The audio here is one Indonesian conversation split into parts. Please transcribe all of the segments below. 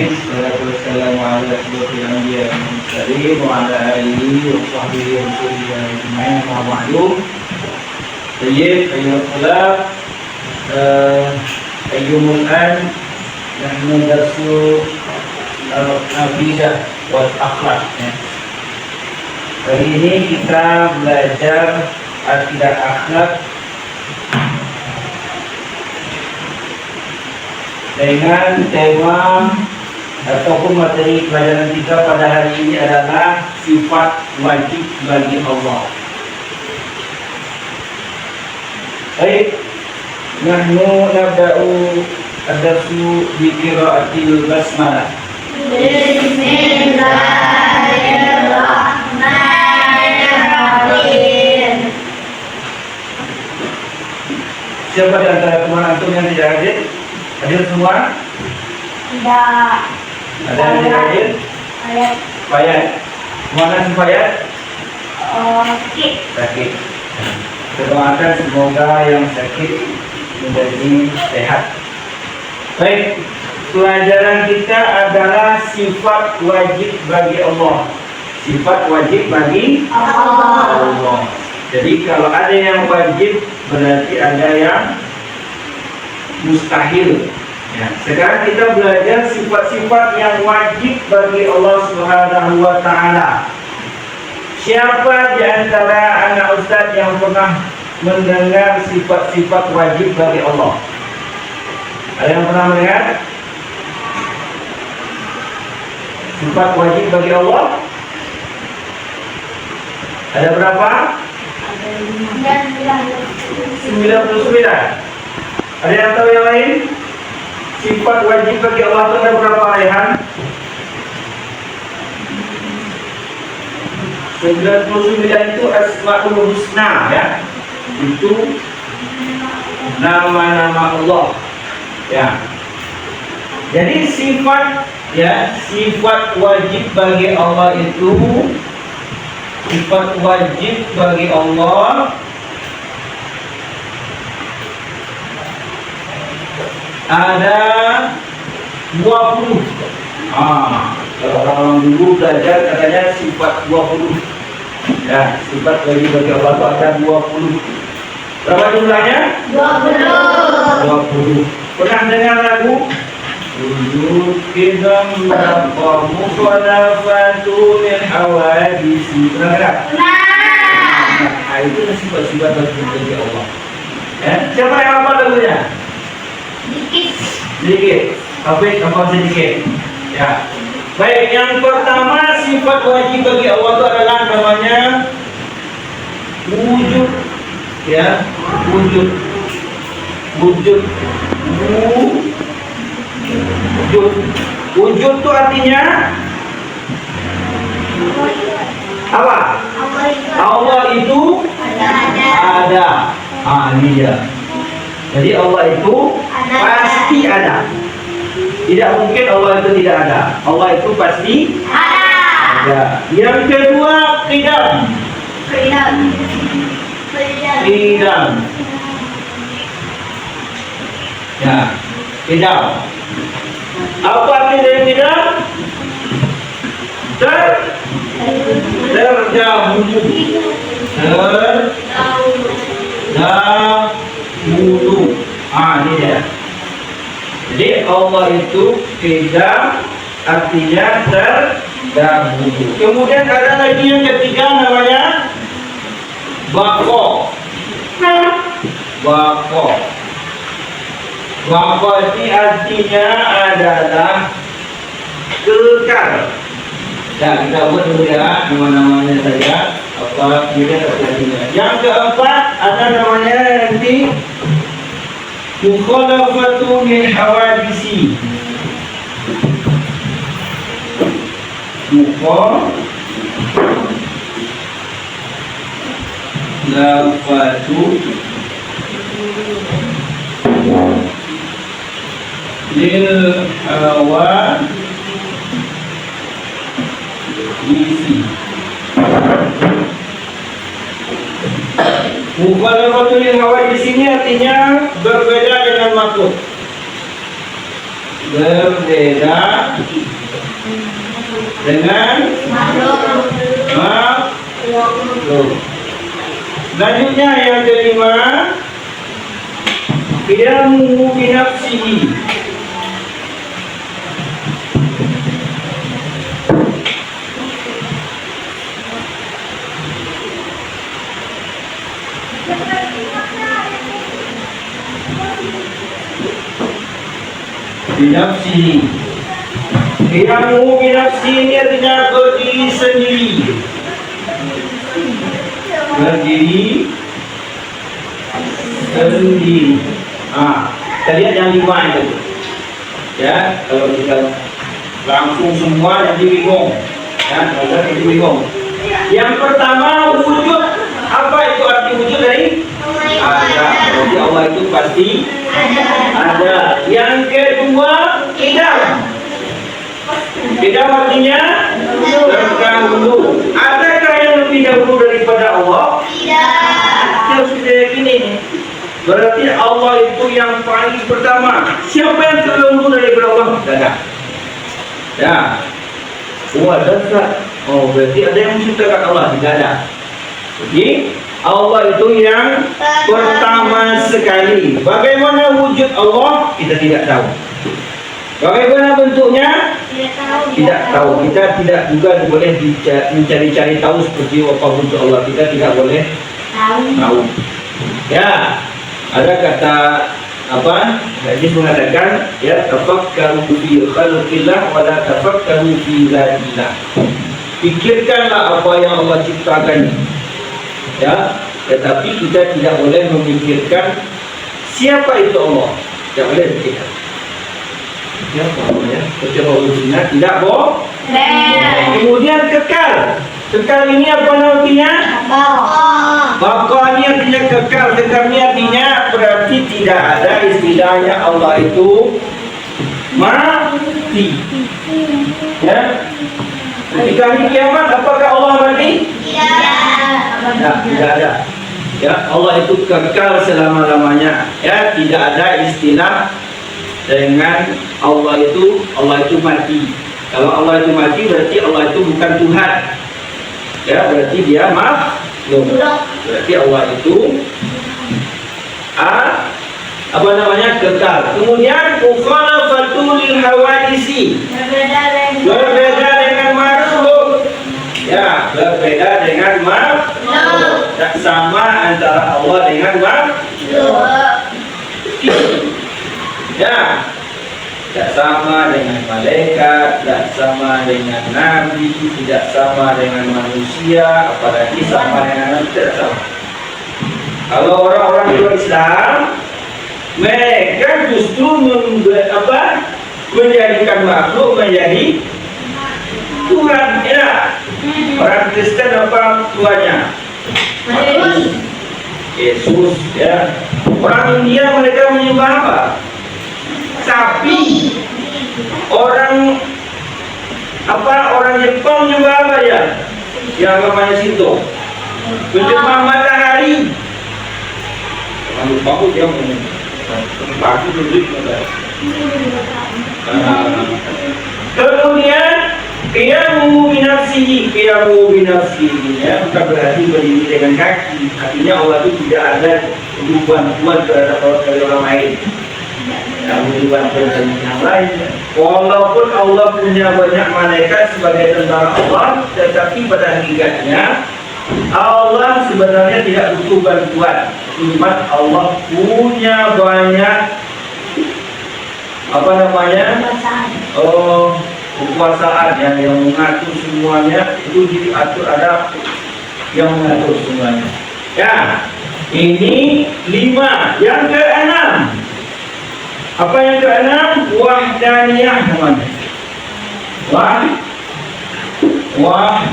alamin. Wassalatu wassalamu ala asyrofil anbiya'i wal mursalin wa ala alihi wa sahbihi wa sallam ajma'in. Wa ba'du. Tayyib, ayyuhal talab, ayyumul an nahnu darsu al-aqidah wal akhlaq. Hari ini kita belajar akidah akhlak dengan tema ataupun materi pelajaran kita pada hari ini adalah sifat wajib bagi Allah. Baik, nahnu nabda'u ad-darsu bi qira'atil basmalah. Bismillahirrahmanirrahim. Siapa di antara teman antum yang tidak hadir? Hadir semua? Tidak. Ada yang tidak hadir? Ayat. Payat. Mana si Payat? Sakit. Sakit. Kita doakan semoga yang sakit menjadi sehat. Baik, pelajaran kita adalah sifat wajib bagi Allah. Sifat wajib bagi Allah. Jadi kalau ada yang wajib berarti ada yang mustahil. Ya. Sekarang kita belajar sifat-sifat yang wajib bagi Allah Subhanahu wa Ta'ala. Siapa di antara anak ustaz yang pernah mendengar sifat-sifat wajib bagi Allah? Ada yang pernah mendengar sifat wajib bagi Allah? Ada berapa? 99. Ada yang tahu yang lain? Sifat wajib bagi Allah itu ada berapa, Rehan? 99 itu Asmaul Husna, ya. Itu nama-nama Allah. Ya. Jadi sifat wajib bagi Allah itu, sifat wajib bagi Allah ada 20. Kalau orang dulu belajar katanya sifat 20. Ya, sifat wajib bagi Allah itu ada 20. Berapa jumlahnya? 20. Pernah dengar lagu? Wujud kidam maqamu khalafatu min hawadisi. Pernah dengar? Nah, itu sifat-sifat bagi Allah. Ya, siapa yang hafal lagunya? Sedikit. Tapi apa sedikit? Ya. Baik, yang pertama sifat wajib bagi Allah itu adalah namanya wujud. Ya, wujud. Wujud itu artinya apa? Allah itu ada. Ini dia. Jadi Allah itu pasti ada. Tidak mungkin Allah itu tidak ada. Allah itu pasti ada. Yang kedua, qidam. Ya, qidam. Apa arti dari qidam? Terdahulu. Ini dia. Jadi Allah itu qidam artinya terdahulu. Kemudian ada lagi yang ketiga namanya baqo. Baqo ini artinya adalah kekal. Ya, kita buat dulu ya nama-namanya saja. Apa kira artinya? Yang keempat ada namanya nanti mukhalafatu min hawadisi. Mukhalafatu lil hawadisi. Mukhalafatul hawadis ini artinya berbeda dengan makhluk. berbeda dengan makhluk. makhluk. Selanjutnya yang kelima, qiyamuhu binafsihi. Binafsihi. Qiyamuhu binafsihi ini artinya berdiri sendiri. Berdiri sendiri. Kita lihat yang lima itu. Ya, kalau kita langsung semua nanti bingung. Ya, kalau nanti bingung. Yang pertama, wujud. Apa itu arti wujud dari? Ada. Berarti Allah itu pasti ada. Yang kedua, idam. Idam artinya terdahulu. Adakah yang lebih dahulu daripada Allah? Tidak. Yang sudah yakini. Berarti Allah itu yang paling pertama. Siapa yang terdahulu daripada Allah? Tidak ada. Ya. Ada. Oh, berarti ada yang menciptakan Allah? Tidak ada. Jadi Allah itu yang pertama sekali. Bagaimana wujud Allah? Kita tidak tahu. Bagaimana bentuknya? Tidak tahu. Kita tidak juga boleh mencari-cari tahu seperti apa wujud Allah. Kita tidak boleh tahu. Ya, ada kata apa? Hadis mengatakan, ya, tafakkaru fi khalqillah wa la tafakkaru fi dzatillah. Pikirkanlah apa yang Allah ciptakan. Ya, tetapi kita tidak boleh memikirkan siapa itu Allah. Tidak boleh pikirkan. Siapa ya? Kecuali tidak boleh. Kemudian kekal. Kekal ini apa artinya? Baqa ini artinya kekal. Kekal ini artinya berarti tidak ada istilahnya Allah itu mati. Ya. Ketika hari kiamat, apakah Allah mati? Tidak ada. Ya, Allah itu kekal selama-lamanya. Ya, tidak ada istilah dengan Allah itu mati. Kalau Allah itu mati berarti Allah itu bukan Tuhan. Ya, berarti dia makhluk. Berarti Allah itu apa namanya? Kekal. Kemudian mukhalafatu lil hawadisi. Berbeda dengan makhluk. Ya, berbeda dengan makhluk. Tak sama antara Allah dengan makhluk. Ya, tidak sama dengan malaikat, tidak sama dengan nabi, tidak sama dengan manusia, apalagi sama dengan nabi, tidak sama. Kalau orang-orang di luar Islam, mereka justru menjadikan makhluk menjadi Tuhan. Ya, orang Kristen apa Tuhannya? Yesus. Ya, orang India mereka menyembah apa? Sapi. Orang Jepang menyembah apa ya? Yang namanya Shinto. Menyembah matahari. Orang Jepang dia menyembah kemudian qiyamuhu binafsihi. Qiyamuhu binafsihi, ya, bukan berarti berdiri dengan kaki. Artinya Allah itu tidak ada hubungan terhadap orang lain. Hubungan dengan yang lain. Walaupun Allah punya banyak malaikat sebagai tentara Allah, tetapi pada hakikatnya Allah sebenarnya tidak butuh bantuan. Cuma Allah punya banyak kekuasaan yang mengatur semuanya. Itu diatur, ada yang mengatur semuanya. Ya, ini 5. Yang ke-6, apa yang ke-6? Wahdaniyah namanya. Wahdaniyah.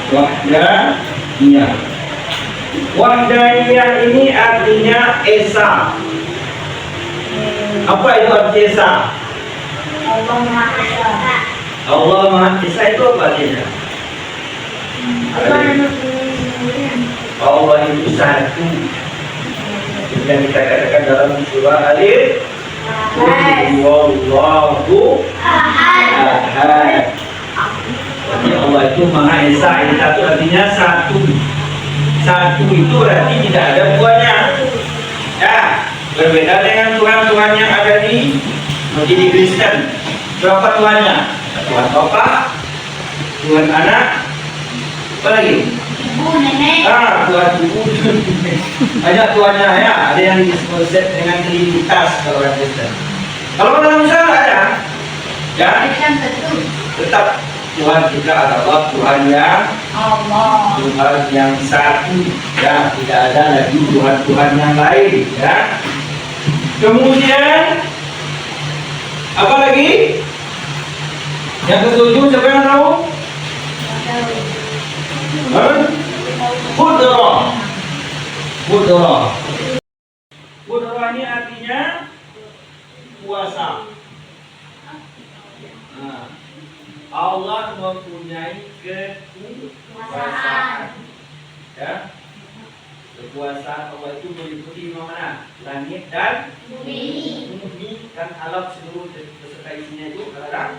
Wahdaniyah. Wahdaniyah ini artinya esa. Apa itu arti esa? Allah Maha Esa itu apa artinya? Allah itu satu. Yang kita katakan dalam surah Alif, Wallahu ahad. Jadi Allah itu Maha Esa. Yang satu artinya satu. Satu itu berarti tidak ada duanya. Ya, berbeda dengan Tuhan-Tuhan yang ada di Kristen. Berapa Tuhannya? Tuhan Bapa, Tuhan Anak, apa lagi? Ibu, nenek. Tuhan Ibu. Ada Tuhannya ya. Ada yang disebut dengan trinitas kalau orang Kristen. Kalau dalam Islam nggak ada. Ya, tetap Tuhan kita adalah Tuhan yang Allah. Tuhan yang satu. Ya, tidak ada lagi Tuhan-Tuhan yang lain. Ya. Kemudian apa lagi? Yang ketujuh, siapa yang tahu? Qudrah. Qudrah ini artinya kuasa. Nah, Allah mempunyai kekuasaan. Ya. Kekuasaan Allah itu meliputi mana? Langit dan Bumi. bumi dan alam seluruh beserta isinya itu adalah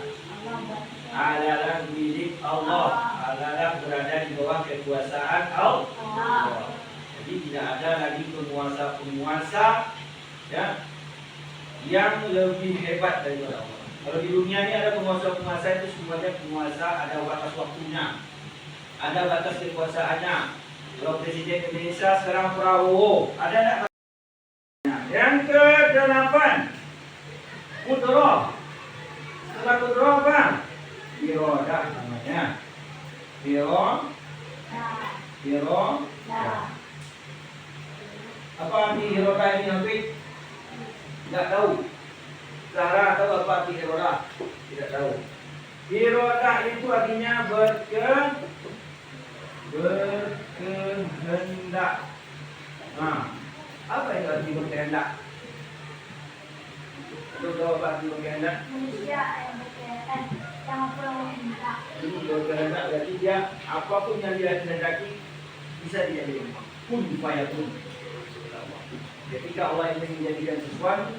milik Allah, adalah berada di bawah kekuasaan Allah. Jadi tidak ada lagi penguasa ya yang lebih hebat daripada Allah. Kalau di dunia ini ada penguasa itu semuanya penguasa ada batas waktunya, ada batas kekuasaannya. Kalau Presiden Indonesia sekarang Prabowo, ada tak? Yang ke-8, Qudrah. Setelah Qudrah apa? Iradah namanya. Iradah. Apa arti iradah ini Hafid? Tidak tahu. Sarah tahu apa arti iradah? Tidak tahu. Iradah itu artinya berkehendak. Apa itu arti berkehendak? Tahu apa arti berkehendak? Manusia yang berkehendak, yang berkehendak. Berkehendak berarti dia apapun yang dia kehendaki bisa dijadikan. Kun fayakun. Ketika Allah ingin menjadikan sesuatu,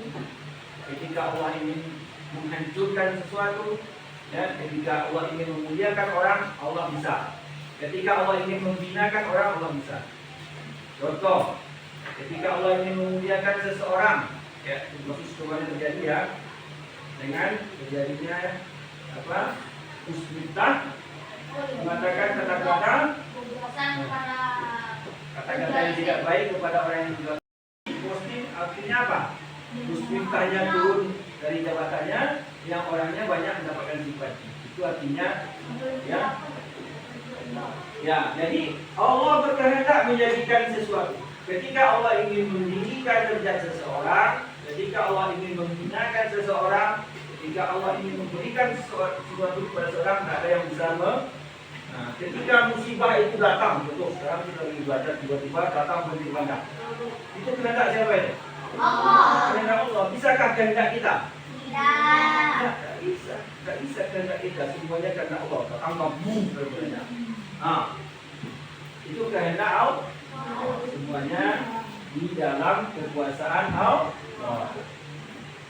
ketika Allah ingin menghancurkan sesuatu, dan ketika Allah ingin memuliakan orang, Allah bisa. Ketika Allah ingin membinakan orang, Allah bisa. Contoh, ketika Allah ingin memuliakan seseorang, ya, proses kemarin terjadi ya, dengan terjadinya apa? Musbitah mengatakan kata-kata yang tidak baik kepada orang yang juga muslim. Artinya apa? Musbitahnya turun dari jabatannya, yang orangnya banyak mendapatkan simpati. Itu artinya ya, jadi Allah berkehendak menjadikan sesuatu. Ketika Allah ingin meninggikan derajat seseorang, ketika Allah ingin menghinakan seseorang, ketika Allah ingin memberikan sesuatu kepada seseorang, tak ada yang bisa ketika musibah itu datang, betul, sekarang kita lagi belajar, tiba-tiba datang banjir bandang. Itu kehendak siapa itu? Allah. Kehendak Allah. Bisakah kehendak kita? Tidak. Tak bisa kehendak kita. Semuanya kehendak Allah. Datang boom berbeda. Itu kehendak Allah. Semuanya di dalam kekuasaan Allah.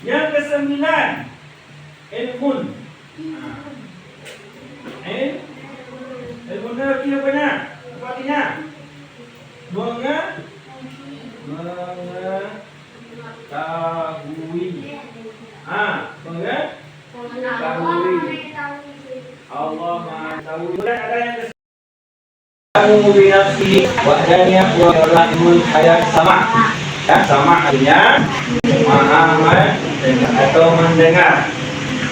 Yang ke-9, ilmun. Ilmun itu apa artinya? Mengetahui. Mengetahui. Allah Maha tahu. Dan ada yang kamu binafsi wahdaniyah wa rahimul hayat sama. Ya, sama artinya maha mendengar atau mendengar.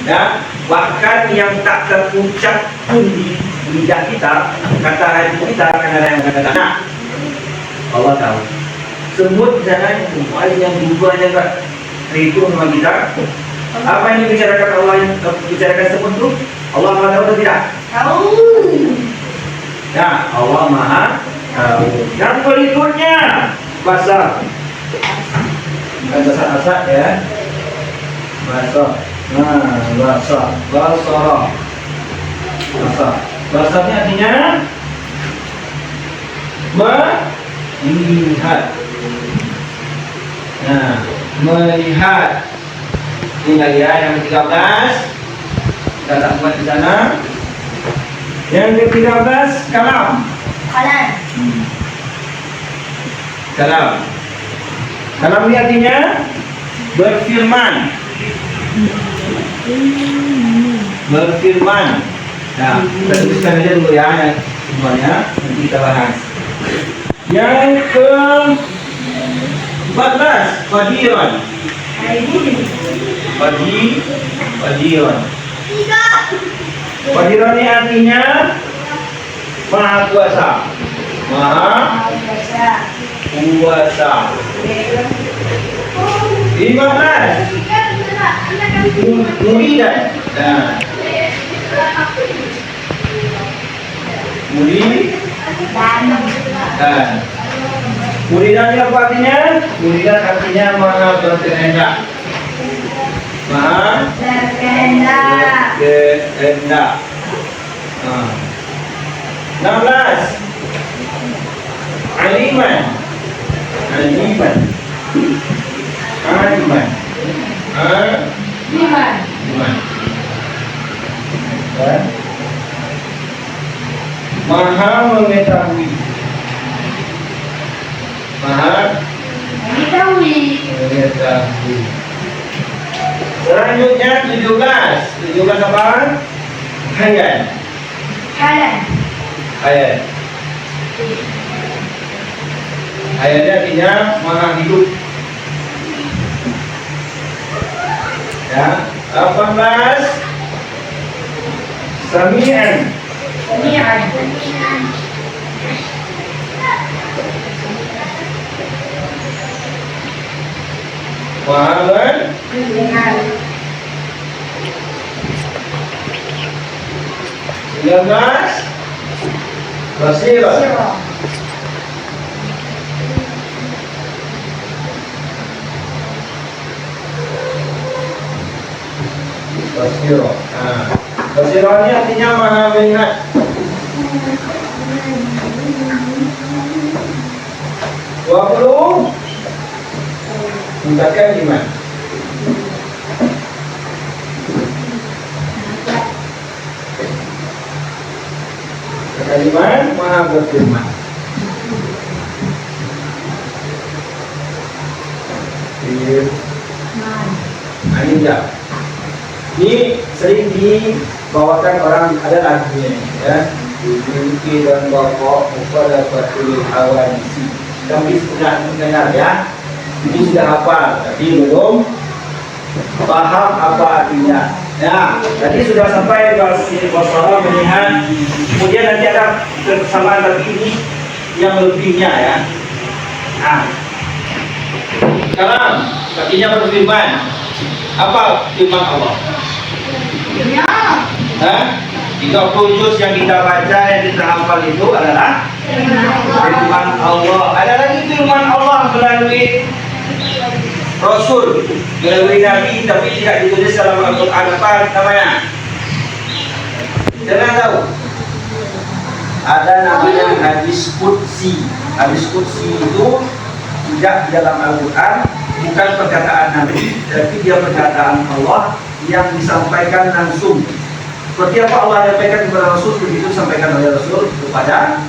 Ya, bahkan yang tak terucap pun di lidah kita, kata hati kita akan ada yang kata Allah tahu. Semut dan air yang berubah jaga itu sama kita. Apa yang dibicarakan Allah, yang dibicarakan semut itu? Allah Maha tahu atau tidak? Tahu. Ya, Allah Maha tahu. Yang berikutnya basar. Bukan basar-basar ya. Basar. Basar. Basarnya artinya Lihat. Nah, melihat. Ini lagi ya, yang ke-13. Kita tak buat di sana. Yang ke-13, kalam. Kalam. Kalam. Kalam ini artinya berfirman. Berfirman. Nah, kita tuliskan aja dulu ya, semuanya. Nanti kita bahas. Yang ke-14, qadiran. Qadiran. Qadiran ini artinya maha kuasa. Maha kuasa. 15. Muridan. Nah. Muridan apa artinya? Muridan artinya maha berkehendak. Maha berkehendak. 16. Aliman. Aliman. Aliman. Aliman. Maha mengetahui. Maha mengetahui. Selanjutnya 17. 17 apa? Hayat. Hayat. Hayatnya artinya maha hidup. Ya. 18. Sami'an. Maha 19. Basira. Basira. Nah, basira ini artinya maha melihat. 20. Tingkatkan iman. Iman maha berfirman. Ini sering dibawakan orang, ada lagunya ya. Dimiliki dan bawa kepada batul hawadisi. Kami sudah mendengar ya. Ini sudah hafal, tapi belum paham apa artinya. Ya, tadi sudah sampai bahasa melihat. Kemudian nanti ada kesamaan tapi ini yang lebihnya ya. Nah, kalam artinya berfirman. Apa firman Allah? Hah? 30 juz yang kita baca, yang kita hafal itu adalah firman Allah. Ada lagi firman Allah melalui Rasul, melalui Nabi, tapi tidak ditulis dalam Al-Quran. Apa namanya? Jangan tahu. Ada namanya hadis qudsi. Hadis qudsi itu tidak di dalam Al-Quran, bukan perkataan Nabi, tapi dia perkataan Allah yang disampaikan langsung. Seperti apa Allah menyampaikan kepada Rasul, begitu disampaikan oleh Rasul kepada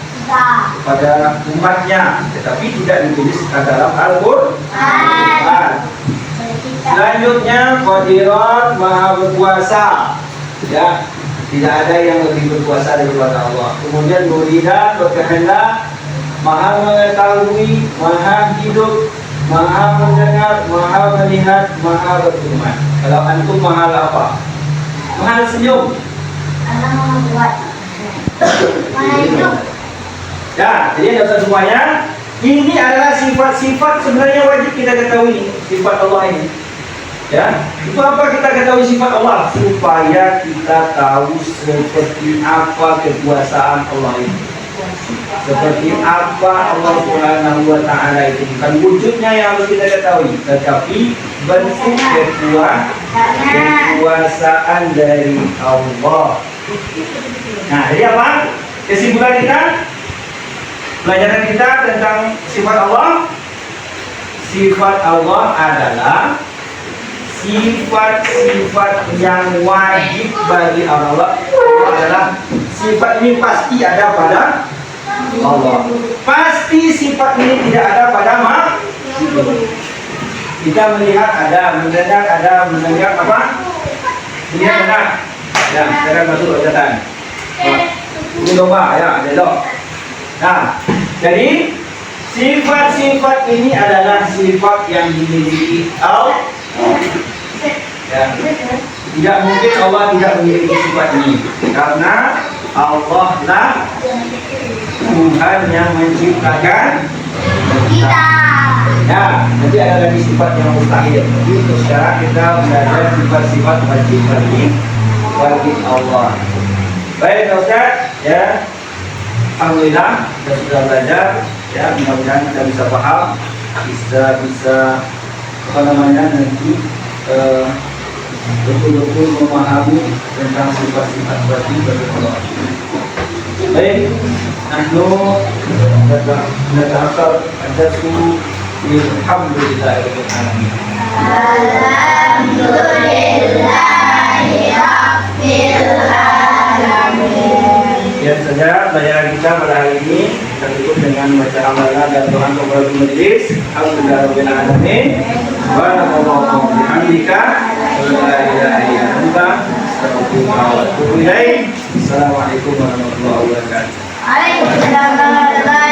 umatnya, tetapi tidak ditulis dalam Al-Quran. Selanjutnya qadiran, maha berkuasa. Ya, tidak ada yang lebih berkuasa daripada Allah. Kemudian muridan, berkehendak, maha mengetahui, maha hidup, maha mendengar, maha melihat, maha berfirman. Kalau antum maha apa? Maha senyum. Ya, jadi dosa semuanya. Ini adalah sifat-sifat sebenarnya wajib kita ketahui sifat Allah ini. Ya, itu apa kita ketahui sifat Allah supaya kita tahu seperti apa kekuasaan Allah ini. Seperti apa Allah Subhanahu wa taala itu, bukan wujudnya yang harus kita ketahui, tetapi bentuk kekuasaan dari Allah. Nah, jadi apa? Kesimpulan kita Pelajaran kita tentang sifat Allah. Sifat Allah adalah sifat-sifat yang wajib bagi Allah. Adalah sifat ini pasti ada pada Allah. Pasti sifat ini tidak ada pada makhluk. Kita melihat ada, mendengar apa? Melihat benar. Ya, sekarang masuk bacaan. Ini domba, ya, delok. Nah, jadi sifat-sifat ini adalah sifat yang dimiliki Allah. Ya. Tidak mungkin Allah tidak memiliki sifat ini, karena Allah lah Tuhan yang menciptakan Kita. ya. Nanti ada lagi sifat yang mustahil. Jadi untuk sekarang kita belajar sifat-sifat wajib bagi Allah. Baik Ustaz, ya. Alhamdulillah kita sudah belajar, ya. Mudah-mudahan kita bisa paham, bisa apa namanya nanti betul-betul memahami tentang sifat-sifat wajib bagi Allah. Baik, nahnu natahakar ajasu alhamdulillahirabbil alamin. Sekian saja pelajaran kita pada hari ini. Kita tutup dengan baca hamdalah dan doa kepada majelis. Alhamdulillahirabbil alamin. Subhanallah wa bihamdika, la ilaha illa anta, astaghfiruka wa atubu ilaik. Assalamualaikum warahmatullahi wabarakatuh. Waalaikumsalam warahmatullahi